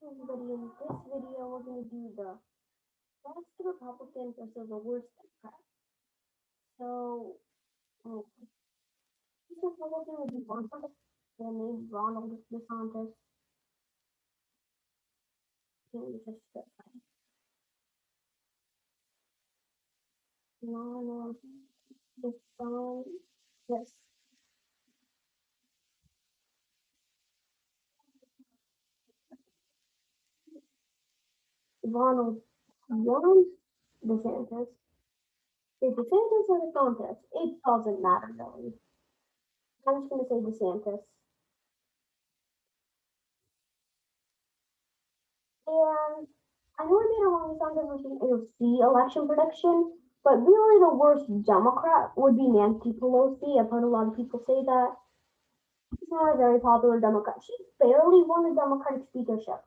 Everybody, in this video, we're going to do the best Republican versus the worst Democrat. So, this Republican would be one named Ronald DeSantis. He was just Ronald DeSantis. Ronald Young DeSantis. Is DeSantis or DeSantis? It doesn't matter, really. I'm just going to say DeSantis. And I know I made a long Sanders versus AOC election prediction, but really the worst Democrat would be Nancy Pelosi. I've heard a lot of people say that. She's not a very popular Democrat. She barely won the Democratic speakership.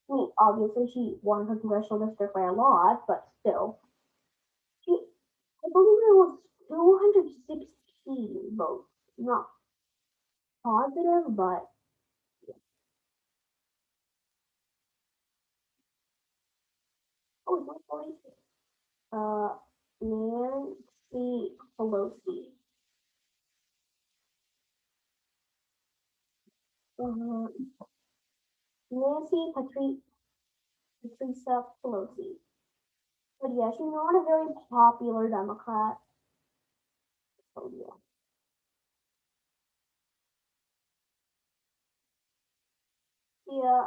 I mean, obviously she won her congressional district by a lot, but still. She, I believe it was 216 votes. Not positive, but oh, it's not 46. Nancy Pelosi. Uh, Nancy Patricia Pelosi. But yeah, she's not a very popular Democrat. So yeah. Yeah,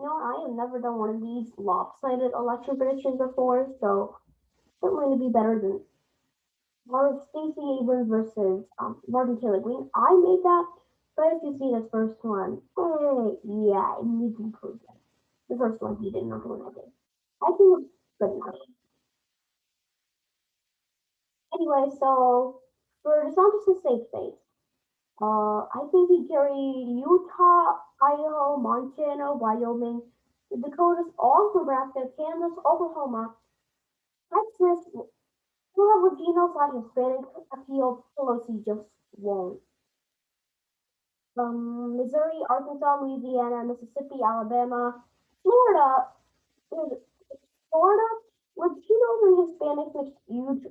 I have never done one of these lopsided election predictions before, so it's going to be better than Stacey Abrams versus Martin Taylor Greene. I made that, but if you see this first one, yeah, it needs improvement. The first one he did, not the one I did. I think it's good enough. Anyway, so for DeSantis' safe state, I think he carried Utah, Idaho, Montana, Wyoming, the Dakotas, all of Nebraska, Kansas, Oklahoma, Texas, still have Latino slash Hispanic appeal. Pelosi just won't. Missouri, Arkansas, Louisiana, Mississippi, Alabama, Florida. Florida, Latinos and Hispanics make huge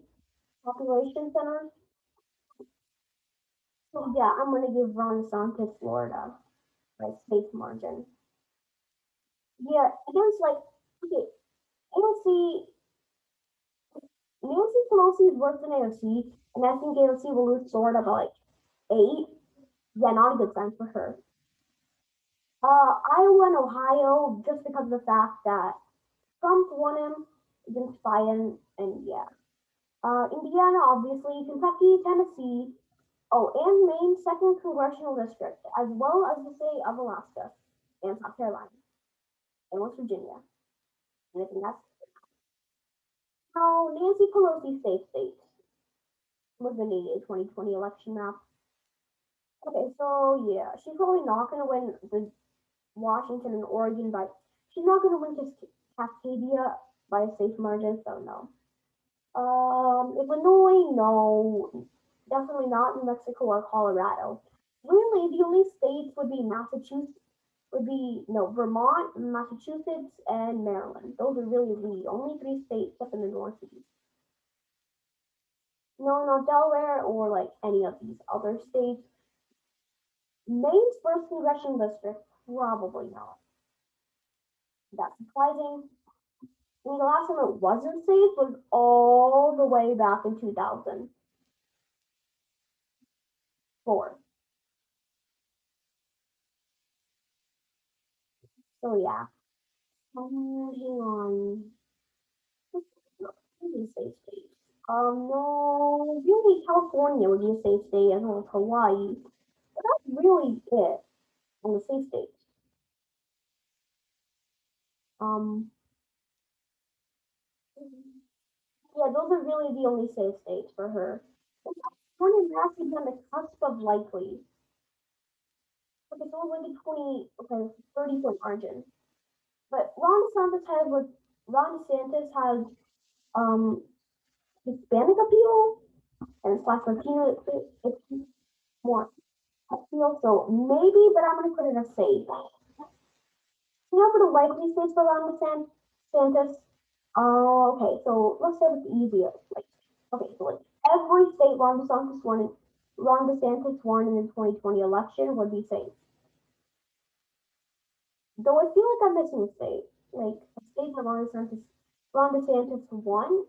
population centers. So yeah, I'm gonna give Ron DeSantis Florida by safe margin. Yeah, against like okay, AOC, Nancy Pelosi is worse than AOC, and I think AOC will lose Florida by like 8. Yeah, not a good sign for her. Iowa and Ohio, just because of the fact that Trump won him against Biden, and yeah. Indiana, obviously, Kentucky, Tennessee, oh, and Maine, second congressional district, as well as the state of Alaska and South Carolina and West Virginia. And I think that's how Nancy Pelosi safe state was the 2020 election map. Okay, so yeah, she's probably not going to win the Washington and Oregon by. She's not going to win Cascadia by a safe margin, so no. Illinois, no, definitely not New Mexico or Colorado. Really, the only states would be Massachusetts, would be no Vermont, Massachusetts, and Maryland. Those are really the only 3 states up in the Northeast. No, no Delaware or like any of these other states. Maine's first congressional district, probably not. That's surprising. I mean, the last time it wasn't safe was all the way back in 2004. So yeah. Hang on. Maybe safe state. No, really California would be a safe state as well as Hawaii. But that's really it on the safe states. Um, yeah, those are really the only safe states for her. California and Nebraska on the cusp of likely. Okay, so only between 30-point margin. But Ron DeSantis has um Hispanic appeal and slash Latino it's more appeal. So maybe, but I'm gonna put it as safe. Now for the likely states for Ron DeSantis. Okay, so let's start with the easier. Like, okay, so like every state Ron DeSantis won in the 2020 election would be safe. Though I feel like I'm missing a state, like a state that Ron DeSantis won,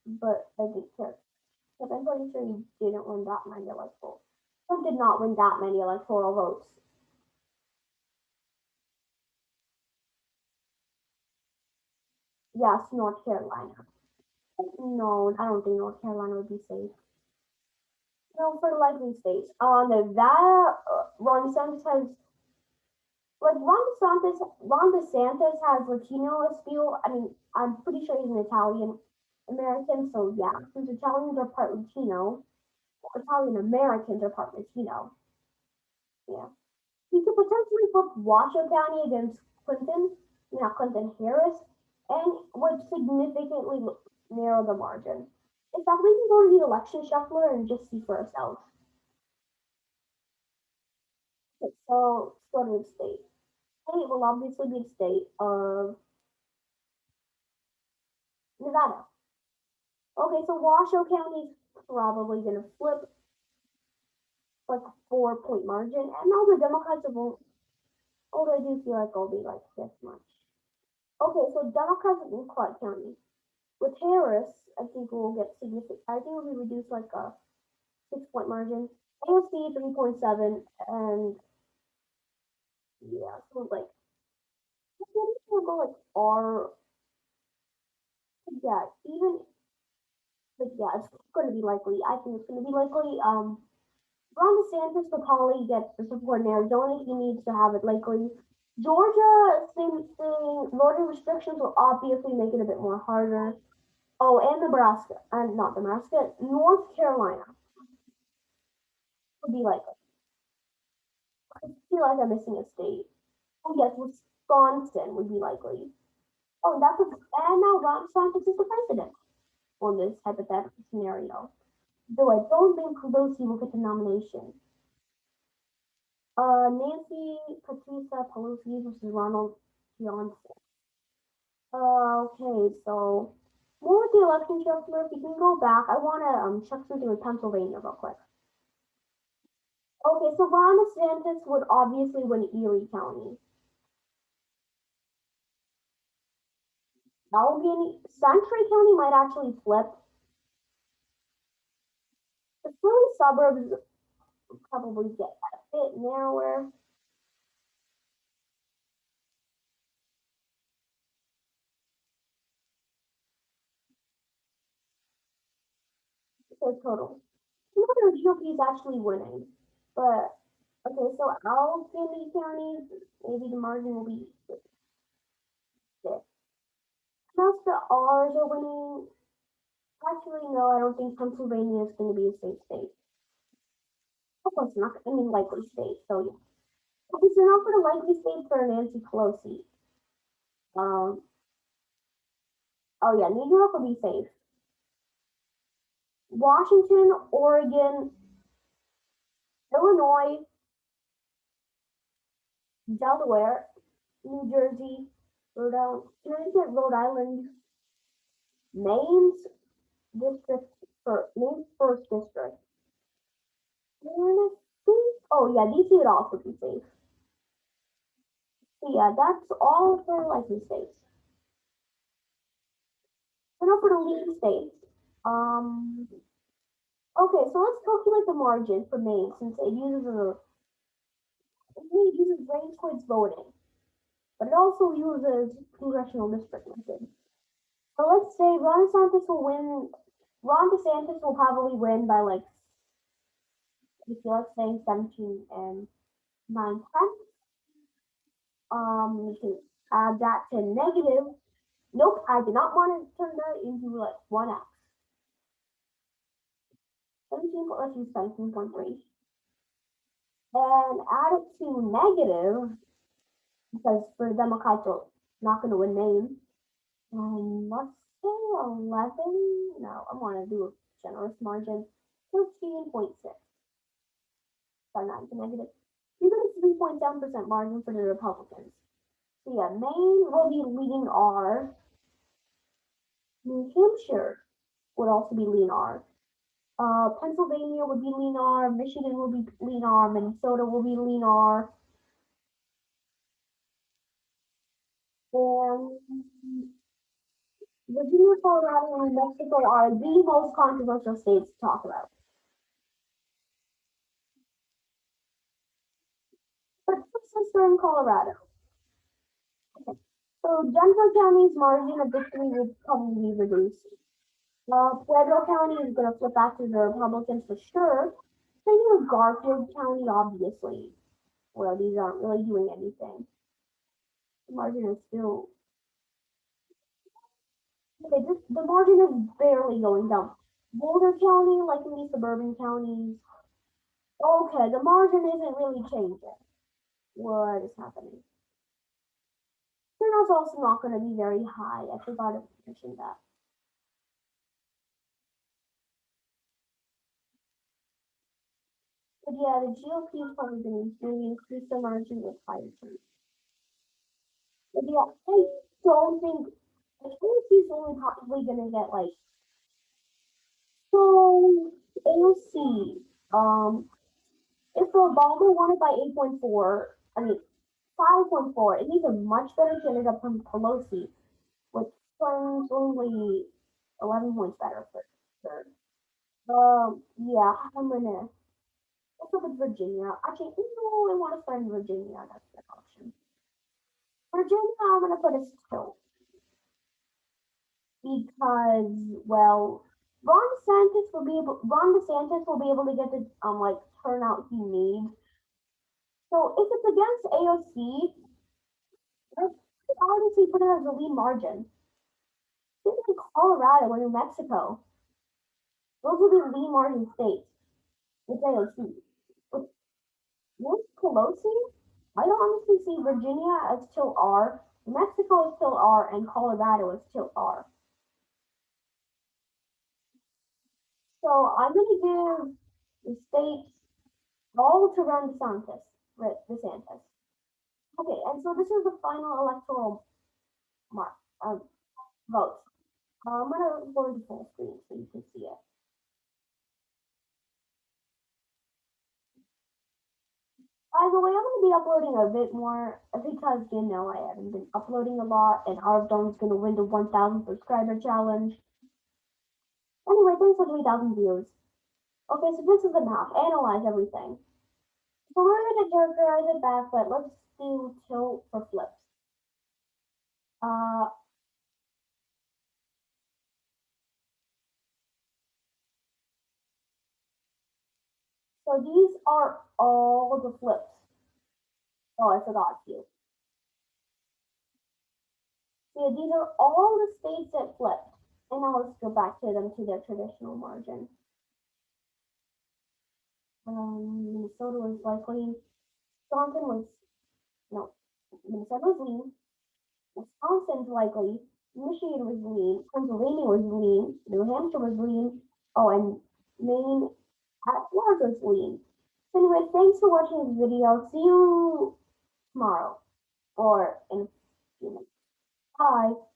but I didn't care. Because I'm pretty sure he didn't win that many electoral. Trump did not win that many electoral votes. Yes, North Carolina. No, I don't think North Carolina would be safe. No, for the likely states. Nevada, Ron DeSantis has like Ron DeSantis has Latino appeal. I mean, I'm pretty sure he's an Italian American, so yeah, since Italians are part Latino, Italian Americans are part Latino. Yeah, he could potentially flip Washoe County against Clinton, not Clinton Harris, and would significantly narrow the margin. In fact, we can go to the election shuffler and just see for ourselves. Okay, so let's go to the state. State will obviously be the state of Nevada. Okay, so Washoe County is probably going to flip like a 4 point margin, and all the Democrats will, although I do feel like it'll be like this much. Okay, so Democrats in Clark County. With Harris, I think we'll get significant, I think we'll be reduced like a 6 point margin. AOC 3.7, and yeah, so like, I think we'll go like R, yeah, even, but yeah, it's going to be likely. I think it's going to be likely. Ron DeSantis will probably get the support in Arizona. He needs to have it likely. Georgia, same thing. Voting restrictions will obviously make it a bit more harder. Oh, and Nebraska, and not Nebraska, North Carolina would be likely. I feel like I'm missing a state. Oh yes, Wisconsin would be likely. Oh, that's a, and now Ron DeSantis is the president on this hypothetical scenario. Though I don't think Pelosi will get the nomination. Nancy Patricia Pelosi versus Ronald Johnson. Okay, so more with the election shuffler. If you can go back, I want to check something with Pennsylvania real quick. Okay, so Ron DeSantis would obviously win Erie County. Allegheny, Century County might actually flip. The Philly suburbs probably get a bit narrower. So total. Another GOP is actually winning, but okay, so Allegheny County, maybe the margin will be 6. Most the R's are winning. Actually, no, I don't think Pennsylvania is going to be a safe state. Of course not. I mean, likely state. So yeah. Okay, so now for the likely states for Nancy Pelosi. Um. Oh yeah, New York will be safe. Washington, Oregon, Illinois, Delaware, New Jersey, Rhode Island, Maine's district for Maine's first district. And I think, oh yeah, DC would also be safe. So yeah, that's all for likely states. So now for the lead states. Um, okay, so let's calculate the margin for Maine since it uses range choice voting, but it also uses congressional district method. So let's say Ron DeSantis will probably win by like, if you like saying 17 and 9/10. You can add that to negative. Nope, I did not want to turn that into like 1x. 17, let's use 17.3. And add it to negative, because for Democrats, are not going to win Maine. Let's say 11. No, I want to do a generous margin. 13.6. Sorry, not to negative. You get a 3.7% margin for the Republicans. So yeah, Maine will be lean R. New Hampshire would also be lean R. Pennsylvania would be lean R. Michigan will be lean R. Minnesota will be lean R. And Virginia, Colorado, and New Mexico are the most controversial states to talk about. But since we're in Colorado, okay. So Denver County's margin of victory will probably be reduced. Pueblo County is going to flip back to the Republicans for sure. Same with Garfield County, obviously. Well, these aren't really doing anything. The margin is still okay. The margin is barely going down. Boulder County, like in these suburban counties, okay, the margin isn't really changing. What is happening? Turnouts also not going to be very high. I forgot to mention that. But yeah, the GOP is probably going to increase the margin with higher turnout. But yeah, I don't think I think he's only probably gonna get like so AOC. If Obama won it by 8.4, I mean 5.4, and he's a much better candidate from Pelosi, which turns only 11 points better for third. Yeah, I'm gonna. Let's look at Virginia. Actually, no, I want to start in Virginia. That's the option. Virginia, I'm gonna put a still because, well, Ron DeSantis will be able to get the like turnout he needs. So if it's against AOC, let's honestly put it as a lead margin. Think in Colorado or New Mexico, those will be lead margin states with AOC. With Pelosi, I don't honestly see Virginia as still R, New Mexico is still R, and Colorado is still R. So I'm gonna give the states all to Ron DeSantis. DeSantis. Okay, and so this is the final electoral mark vote. I'm gonna go into full screen so you can see it. By the way, I'm gonna be uploading a bit more because I haven't been uploading a lot, and Arvdon's gonna win the 1,000 subscriber challenge. Anyway, thanks for 3,000 views. Okay, so this is the map. Analyze everything. So we're gonna characterize it back, but let's do tilt for flips. Uh, so these are all the flips. Oh, I forgot you. So yeah, these are all the states that flipped. And now let's go back to them to their traditional margin. Minnesota was likely. Wisconsin was no. Minnesota was lean. Wisconsin's likely. Michigan was lean. Pennsylvania was lean. New Hampshire was lean. Oh, and Maine at large was lean. So anyway, thanks for watching this video. See you tomorrow or in a few minutes. Bye.